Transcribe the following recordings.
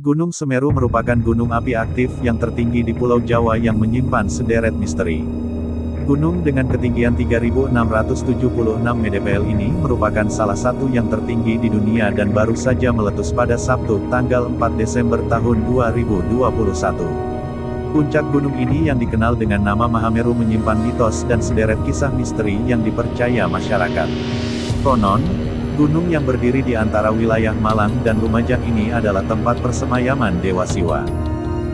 Gunung Semeru merupakan gunung api aktif yang tertinggi di Pulau Jawa yang menyimpan sederet misteri. Gunung dengan ketinggian 3.676 mdpl ini merupakan salah satu yang tertinggi di dunia dan baru saja meletus pada Sabtu, tanggal 4 Desember tahun 2021. Puncak gunung ini yang dikenal dengan nama Mahameru menyimpan mitos dan sederet kisah misteri yang dipercaya masyarakat. Konon, gunung yang berdiri di antara wilayah Malang dan Lumajang ini adalah tempat persemayaman Dewa Siwa.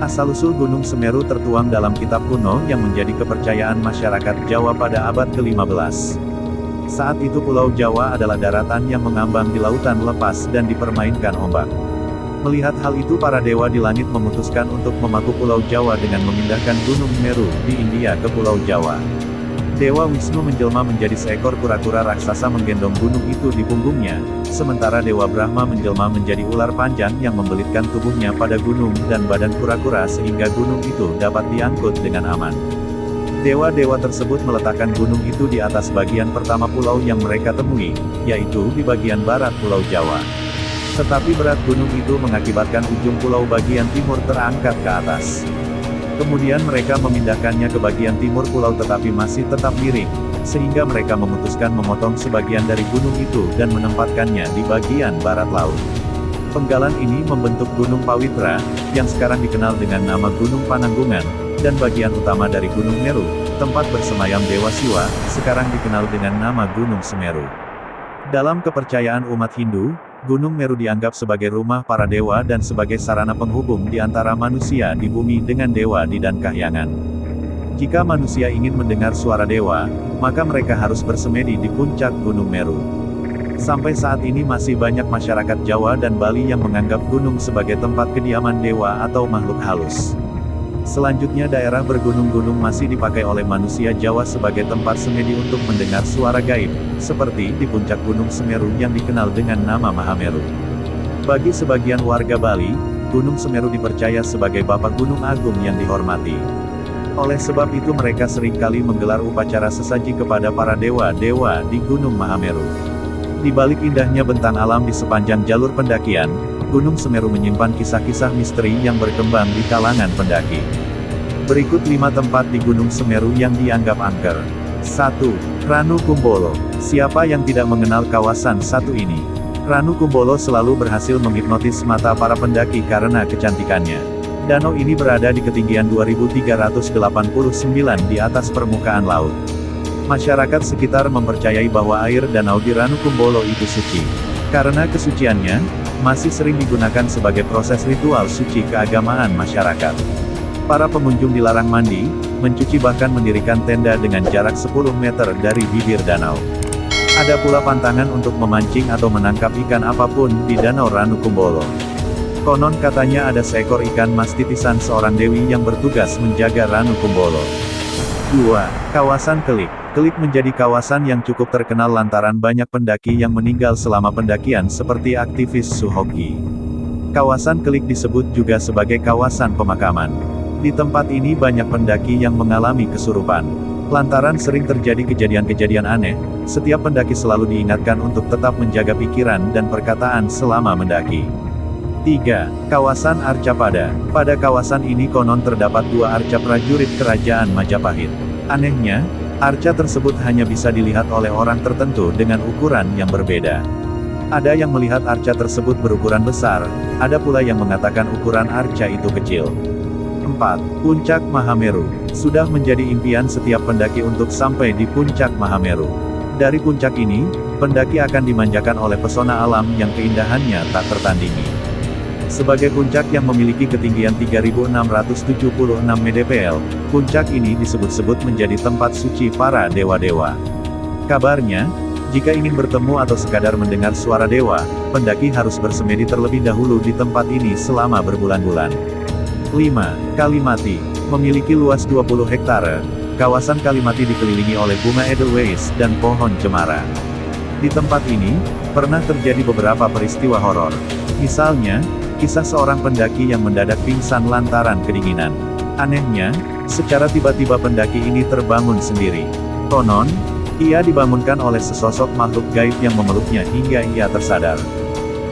Asal-usul Gunung Semeru tertuang dalam kitab kuno yang menjadi kepercayaan masyarakat Jawa pada abad ke-15. Saat itu Pulau Jawa adalah daratan yang mengambang di lautan lepas dan dipermainkan ombak. Melihat hal itu para dewa di langit memutuskan untuk memaku Pulau Jawa dengan memindahkan Gunung Meru di India ke Pulau Jawa. Dewa Wisnu menjelma menjadi seekor kura-kura raksasa menggendong gunung itu di punggungnya, sementara Dewa Brahma menjelma menjadi ular panjang yang membelitkan tubuhnya pada gunung dan badan kura-kura sehingga gunung itu dapat diangkut dengan aman. Dewa-dewa tersebut meletakkan gunung itu di atas bagian pertama pulau yang mereka temui, yaitu di bagian barat Pulau Jawa. Tetapi berat gunung itu mengakibatkan ujung pulau bagian timur terangkat ke atas. Kemudian mereka memindahkannya ke bagian timur pulau tetapi masih tetap miring, sehingga mereka memutuskan memotong sebagian dari gunung itu dan menempatkannya di bagian barat laut. Penggalan ini membentuk Gunung Pawitra, yang sekarang dikenal dengan nama Gunung Pananggungan, dan bagian utama dari Gunung Meru, tempat bersemayam Dewa Siwa, sekarang dikenal dengan nama Gunung Semeru. Dalam kepercayaan umat Hindu, Gunung Meru dianggap sebagai rumah para dewa dan sebagai sarana penghubung di antara manusia di bumi dengan dewa di dan kahyangan. Jika manusia ingin mendengar suara dewa, maka mereka harus bersemedi di puncak Gunung Meru. Sampai saat ini masih banyak masyarakat Jawa dan Bali yang menganggap gunung sebagai tempat kediaman dewa atau makhluk halus. Selanjutnya daerah bergunung-gunung masih dipakai oleh manusia Jawa sebagai tempat semedi untuk mendengar suara gaib, seperti di puncak Gunung Semeru yang dikenal dengan nama Mahameru. Bagi sebagian warga Bali, Gunung Semeru dipercaya sebagai Bapak Gunung Agung yang dihormati. Oleh sebab itu mereka seringkali menggelar upacara sesaji kepada para dewa-dewa di Gunung Mahameru. Di balik indahnya bentang alam di sepanjang jalur pendakian, Gunung Semeru menyimpan kisah-kisah misteri yang berkembang di kalangan pendaki. Berikut 5 tempat di Gunung Semeru yang dianggap angker. 1. Ranu Kumbolo. Siapa yang tidak mengenal kawasan satu ini? Ranu Kumbolo selalu berhasil menghipnotis mata para pendaki karena kecantikannya. Danau ini berada di ketinggian 2389 di atas permukaan laut. Masyarakat sekitar mempercayai bahwa air danau di Ranu Kumbolo itu suci. Karena kesuciannya, masih sering digunakan sebagai proses ritual suci keagamaan masyarakat. Para pengunjung dilarang mandi, mencuci bahkan mendirikan tenda dengan jarak 10 meter dari bibir danau. Ada pula pantangan untuk memancing atau menangkap ikan apapun di Danau Ranu Kumbolo. Konon katanya ada seekor ikan mas titisan seorang dewi yang bertugas menjaga Ranu Kumbolo. 2. Kawasan Kelik. Kelik menjadi kawasan yang cukup terkenal lantaran banyak pendaki yang meninggal selama pendakian seperti aktivis Suhoki. Kawasan Kelik disebut juga sebagai kawasan pemakaman. Di tempat ini banyak pendaki yang mengalami kesurupan. Lantaran sering terjadi kejadian-kejadian aneh, setiap pendaki selalu diingatkan untuk tetap menjaga pikiran dan perkataan selama mendaki. 3. Kawasan Arcapada. Pada kawasan ini konon terdapat 2 arca prajurit kerajaan Majapahit. Anehnya, arca tersebut hanya bisa dilihat oleh orang tertentu dengan ukuran yang berbeda. Ada yang melihat arca tersebut berukuran besar, ada pula yang mengatakan ukuran arca itu kecil. 4. Puncak Mahameru. Sudah menjadi impian setiap pendaki untuk sampai di puncak Mahameru. Dari puncak ini, pendaki akan dimanjakan oleh pesona alam yang keindahannya tak tertandingi. Sebagai puncak yang memiliki ketinggian 3.676 mdpl, puncak ini disebut-sebut menjadi tempat suci para dewa-dewa. Kabarnya, jika ingin bertemu atau sekadar mendengar suara dewa, pendaki harus bersemedi terlebih dahulu di tempat ini selama berbulan-bulan. 5. Kalimati. Memiliki luas 20 hektare, kawasan Kalimati dikelilingi oleh bunga edelweiss dan pohon cemara. Di tempat ini, pernah terjadi beberapa peristiwa horor. Misalnya, kisah seorang pendaki yang mendadak pingsan lantaran kedinginan. Anehnya, secara tiba-tiba pendaki ini terbangun sendiri. Konon, ia dibangunkan oleh sesosok makhluk gaib yang memeluknya hingga ia tersadar.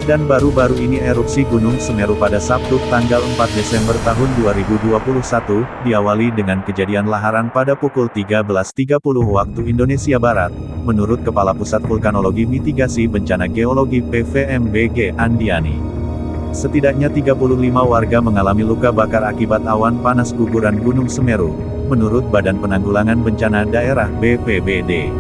Dan baru-baru ini erupsi Gunung Semeru pada Sabtu, tanggal 4 Desember tahun 2021, diawali dengan kejadian laharan pada pukul 13.30 waktu Indonesia Barat, menurut Kepala Pusat Vulkanologi Mitigasi Bencana Geologi PVMBG, Andiani. Setidaknya 35 warga mengalami luka bakar akibat awan panas guguran Gunung Semeru, menurut Badan Penanggulangan Bencana Daerah BPBD.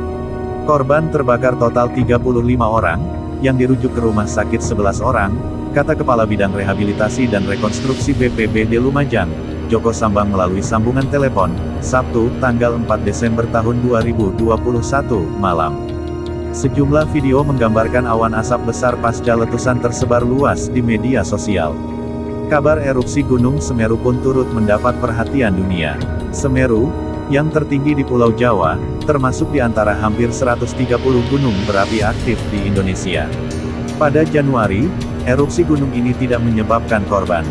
Korban terbakar total 35 orang, yang dirujuk ke rumah sakit 11 orang, kata Kepala Bidang Rehabilitasi dan Rekonstruksi BPBD Lumajang, Joko Sambang melalui sambungan telepon, Sabtu, tanggal 4 Desember tahun 2021, malam. Sejumlah video menggambarkan awan asap besar pasca letusan tersebar luas di media sosial. Kabar erupsi Gunung Semeru pun turut mendapat perhatian dunia. Semeru, yang tertinggi di Pulau Jawa, termasuk di antara hampir 130 gunung berapi aktif di Indonesia. Pada Januari, erupsi gunung ini tidak menyebabkan korban.